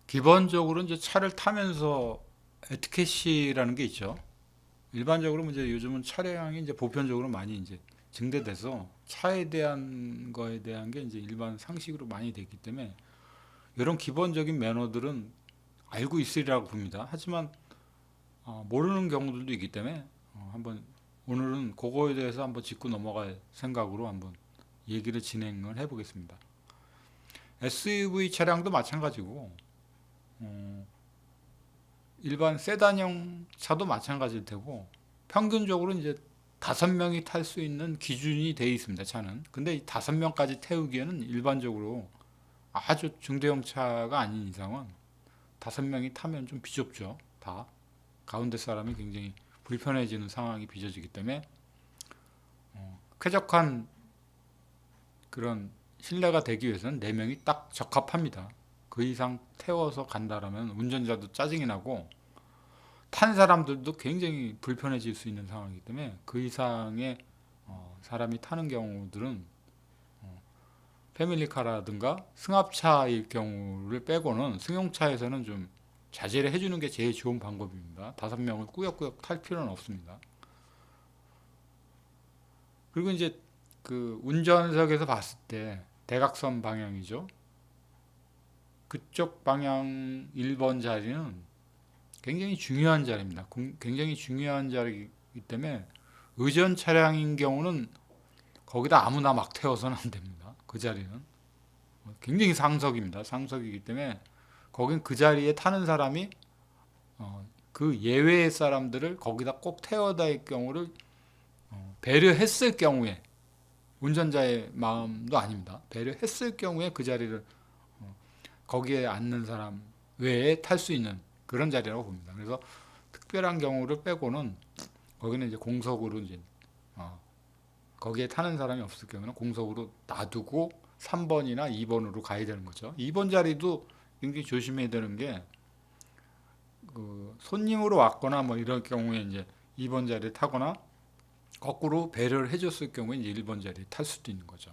기본적으로 이제 차를 타면서 에티켓이라는 게 있죠. 일반적으로 이제 요즘은 차량이 이제 보편적으로 많이 이제 증대돼서 차에 대한 거에 대한 게 이제 일반 상식으로 많이 됐기 때문에 이런 기본적인 매너들은 알고 있으리라고 봅니다. 하지만 모르는 경우들도 있기 때문에 한번 오늘은 그거에 대해서 한번 짚고 넘어갈 생각으로 한번 얘기를 진행을 해보겠습니다. SUV 차량도 마찬가지고 어, 일반 세단형 차도 마찬가지일 테고 평균적으로 이제 5명이 탈 수 있는 기준이 되어 있습니다. 차는. 근데 이 5명까지 태우기에는 일반적으로 아주 중대형 차가 아닌 이상은 5명이 타면 좀 비좁죠. 다 가운데 사람이 굉장히 불편해지는 상황이 빚어지기 때문에 쾌적한 그런 실내가 되기 위해서는 4명이 딱 적합합니다. 그 이상 태워서 간다라면 운전자도 짜증이 나고 탄 사람들도 굉장히 불편해질 수 있는 상황이기 때문에 그 이상의 사람이 타는 경우들은 패밀리카라든가 승합차일 경우를 빼고는 승용차에서는 좀 자제를 해주는 게 제일 좋은 방법입니다. 5명을 꾸역꾸역 탈 필요는 없습니다. 그리고 이제 그 운전석에서 봤을 때 대각선 방향이죠. 그쪽 방향 1번 자리는 굉장히 중요한 자리입니다. 굉장히 중요한 자리이기 때문에 의전 차량인 경우는 거기다 아무나 막 태워서는 안 됩니다. 그 자리는 굉장히 상석입니다. 상석이기 때문에 거긴 그 자리에 타는 사람이 그 예외의 사람들을 거기다 꼭 태워다 할 경우를 배려했을 경우에 운전자의 마음도 아닙니다. 배려했을 경우에 그 자리를 거기에 앉는 사람 외에 탈 수 있는 그런 자리라고 봅니다. 그래서 특별한 경우를 빼고는 거기는 이제 공석으로 이제 거기에 타는 사람이 없을 경우는 공석으로 놔두고 3번이나 2번으로 가야 되는 거죠. 2번 자리도 굉장히 조심해야 되는 게 그 손님으로 왔거나 뭐 이럴 경우에 이제 2번 자리에 타거나 거꾸로 배려를 해줬을 경우에 이제 1번 자리에 탈 수도 있는 거죠.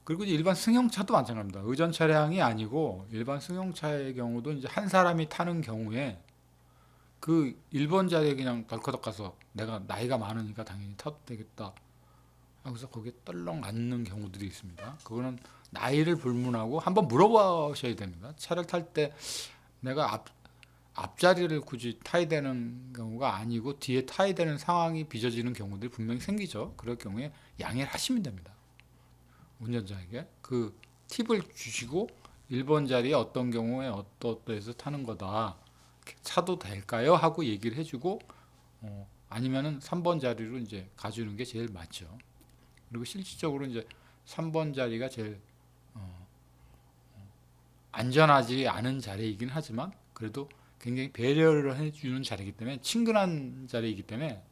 그리고 이제 일반 승용차도 마찬가지입니다. 의전 차량이 아니고 일반 승용차의 경우도 이제 한 사람이 타는 경우에 그 1번 자리에 그냥 덜커덕 가서 내가 나이가 많으니까 당연히 타도 되겠다. 하고서 거기에 떨렁 앉는 경우들이 있습니다. 그거는 나이를 불문하고 한번 물어보셔야 됩니다. 차를 탈 때 내가 앞자리를 굳이 타야 되는 경우가 아니고 뒤에 타야 되는 상황이 빚어지는 경우들이 분명히 생기죠. 그럴 경우에 양해를 하시면 됩니다. 운전자에게 그 팁을 주시고 1번 자리에 어떤 경우에 어떠해서 타는 거다. 차도 될까요? 하고 얘기를 해주고 아니면은 3번 자리로 이제 가주는 게 제일 맞죠. 그리고 실질적으로 이제 3번 자리가 제일 안전하지 않은 자리이긴 하지만 그래도 굉장히 배려를 해주는 자리이기 때문에 친근한 자리이기 때문에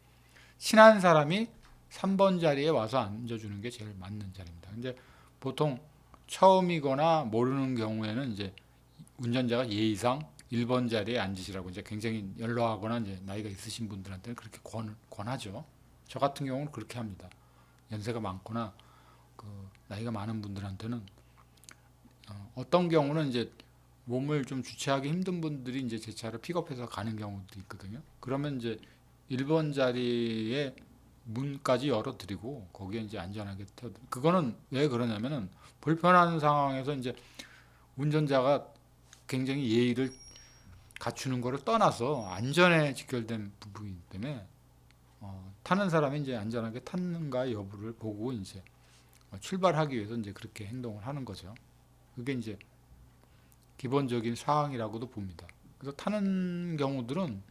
친한 사람이 3번 자리에 와서 앉아주는 게 제일 맞는 자리입니다. 근데 보통 처음이거나 모르는 경우에는 이제 운전자가 예의상 1번 자리에 앉으시라고 이제 굉장히 연로하거나 이제 나이가 있으신 분들한테는 그렇게 권하죠. 저 같은 경우는 그렇게 합니다. 연세가 많거나 그 나이가 많은 분들한테는 어떤 경우는 이제 몸을 좀 주체하기 힘든 분들이 이제 제 차를 픽업해서 가는 경우도 있거든요. 그러면 이제 1번 자리에 문까지 열어드리고 거기에 이제 안전하게 태워. 그거는 왜 그러냐면은 불편한 상황에서 이제 운전자가 굉장히 예의를 갖추는 거를 떠나서 안전에 직결된 부분이기 때문에 타는 사람이 이제 안전하게 탔는가 여부를 보고 이제 출발하기 위해서 이제 그렇게 행동을 하는 거죠. 그게 이제 기본적인 사항이라고도 봅니다. 그래서 타는 경우들은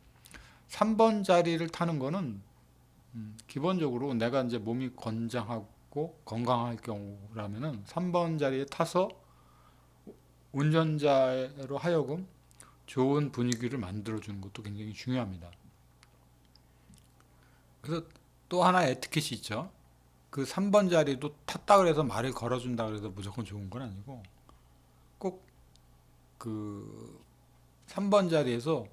3번 자리를 타는 거는 기본적으로 내가 이제 몸이 건장하고 건강할 경우라면은 3번 자리에 타서 운전자로 하여금 좋은 분위기를 만들어주는 것도 굉장히 중요합니다. 그래서 또 하나 에티켓이 있죠. 그 3번 자리도 탔다 그래서 말을 걸어준다 그래서 무조건 좋은 건 아니고 꼭 그 3번 자리에서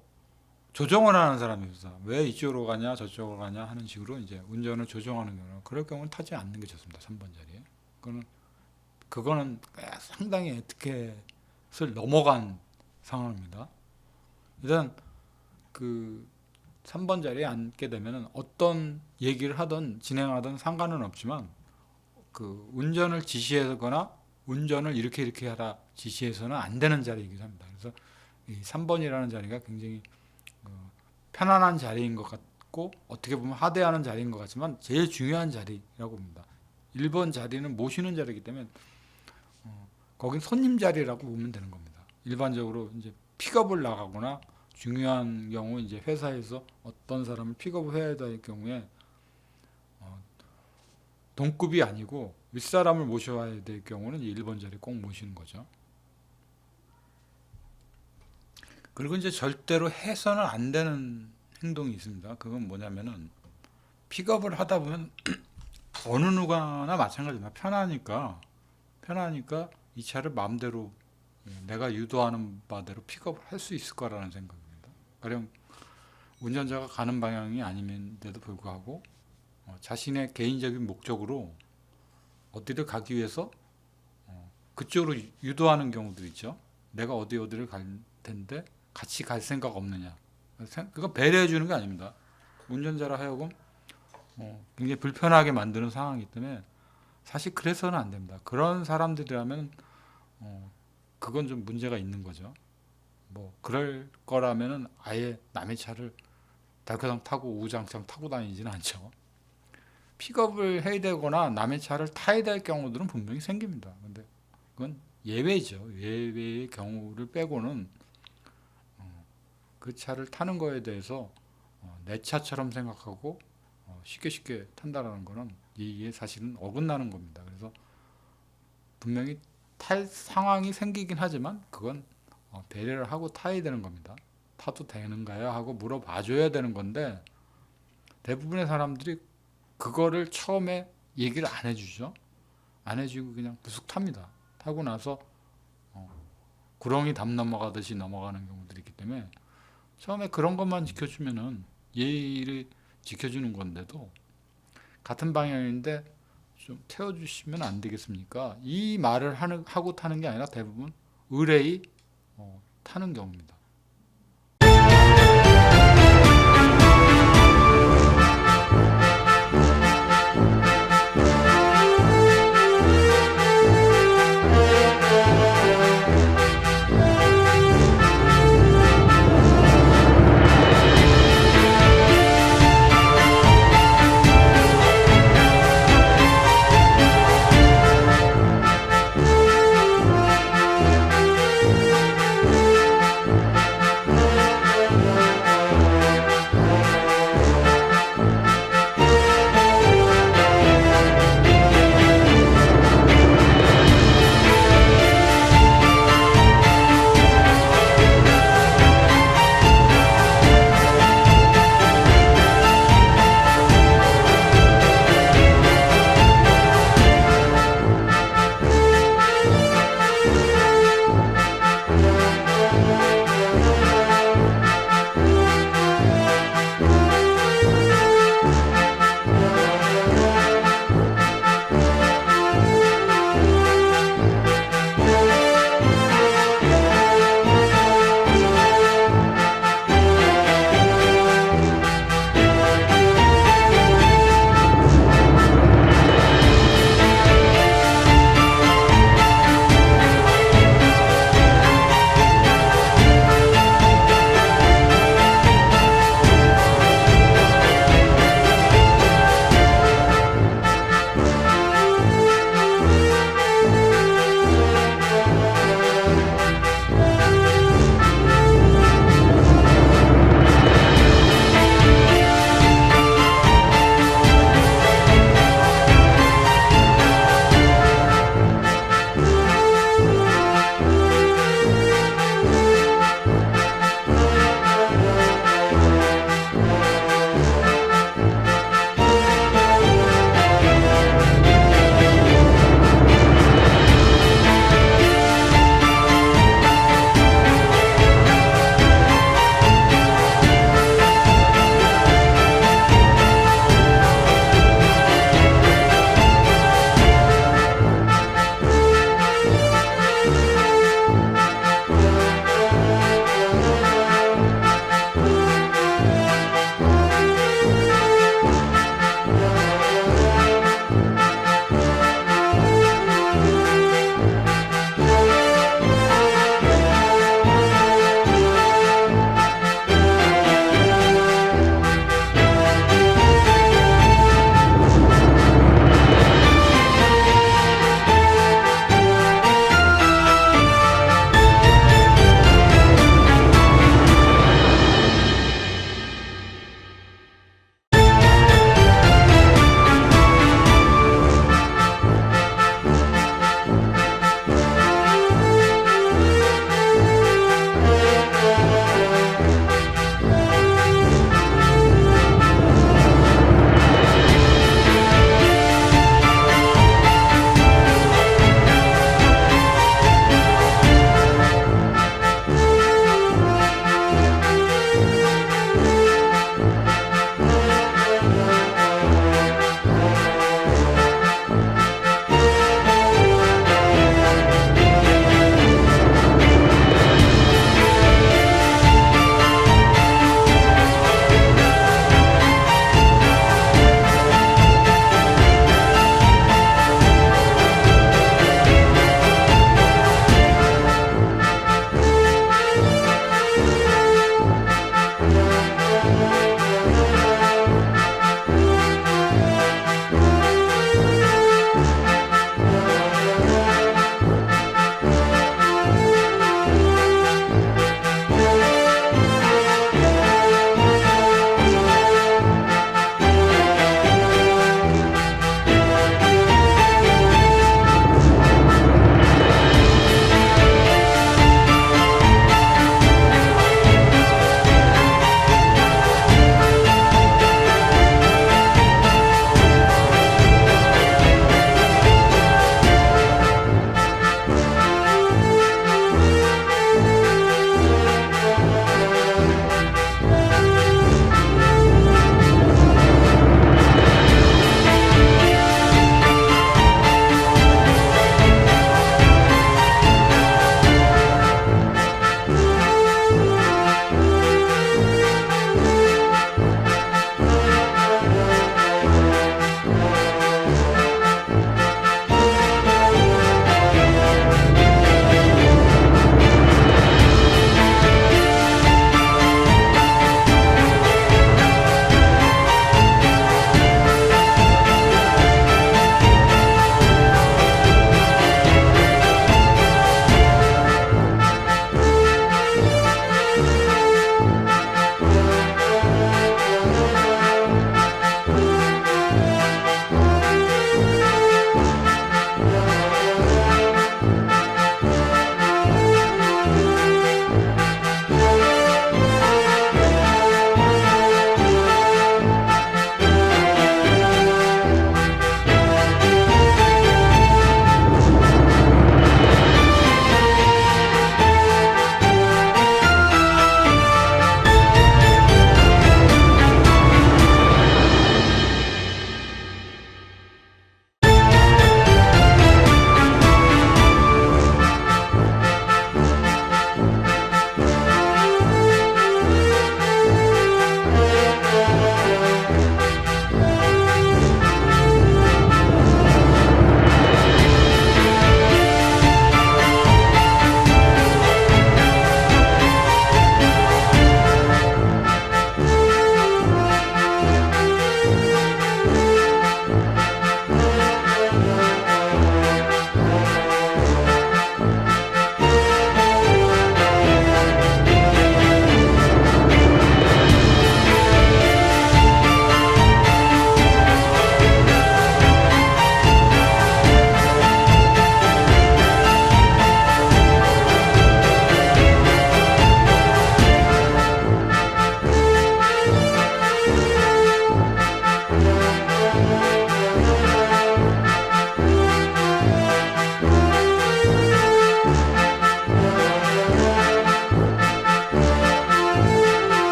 조정을 하는 사람이 있어. 왜 이쪽으로 가냐 저쪽으로 가냐 하는 식으로 이제 운전을 조정하는 경우는 그럴 경우는 타지 않는 게 좋습니다. 3번 자리에. 그거는 상당히 에티켓을 넘어간 상황입니다. 일단 그 3번 자리에 앉게 되면 어떤 얘기를 하든 진행하든 상관은 없지만 그 운전을 지시하거나 운전을 이렇게 하라 지시해서는 안 되는 자리이기도 합니다. 그래서 이 3번이라는 자리가 굉장히 편안한 자리인 것 같고 어떻게 보면 하대하는 자리인 것 같지만 제일 중요한 자리라고 봅니다. 1번 자리는 모시는 자리이기 때문에 거긴 손님 자리라고 보면 되는 겁니다. 일반적으로 이제 픽업을 나가거나 중요한 경우 이제 회사에서 어떤 사람을 픽업을 해야 될 경우에 동급이 아니고 윗사람을 모셔야 될 경우는 1번 자리 꼭 모시는 거죠. 그리고 이제 절대로 해서는 안 되는 행동이 있습니다. 그건 뭐냐면은 픽업을 하다 보면 어느 누구나 마찬가지입니다. 편하니까 이 차를 마음대로 내가 유도하는 바대로 픽업을 할 수 있을 거라는 생각입니다. 가령 운전자가 가는 방향이 아님에도 불구하고 자신의 개인적인 목적으로 어디를 가기 위해서 그쪽으로 유도하는 경우도 있죠. 내가 어디를 갈 텐데 같이 갈 생각 없느냐. 그거 배려해 주는 게 아닙니다. 운전자라 하여금 굉장히 불편하게 만드는 상황이기 때문에 사실 그래서는 안 됩니다. 그런 사람들이라면 그건 좀 문제가 있는 거죠. 뭐 그럴 거라면은 아예 남의 차를 달커상 타고 우장창 타고 다니지는 않죠. 픽업을 해야 되거나 남의 차를 타야 될 경우들은 분명히 생깁니다. 근데 그건 예외죠. 예외의 경우를 빼고는 그 차를 타는 거에 대해서 내 차처럼 생각하고 쉽게 탄다라는 거는 이게 사실은 어긋나는 겁니다. 그래서 분명히 탈 상황이 생기긴 하지만 그건 배려를 하고 타야 되는 겁니다. 타도 되는가요? 하고 물어봐 줘야 되는 건데 대부분의 사람들이 그거를 처음에 얘기를 안 해주죠. 안 해주고 그냥 부숙 탑니다. 타고 나서 구렁이 담 넘어가듯이 넘어가는 경우들이 있기 때문에 처음에 그런 것만 지켜주면은 예의를 지켜주는 건데도 같은 방향인데 좀 태워주시면 안 되겠습니까? 이 말을 하고 타는 게 아니라 대부분 의뢰의 타는 경우입니다.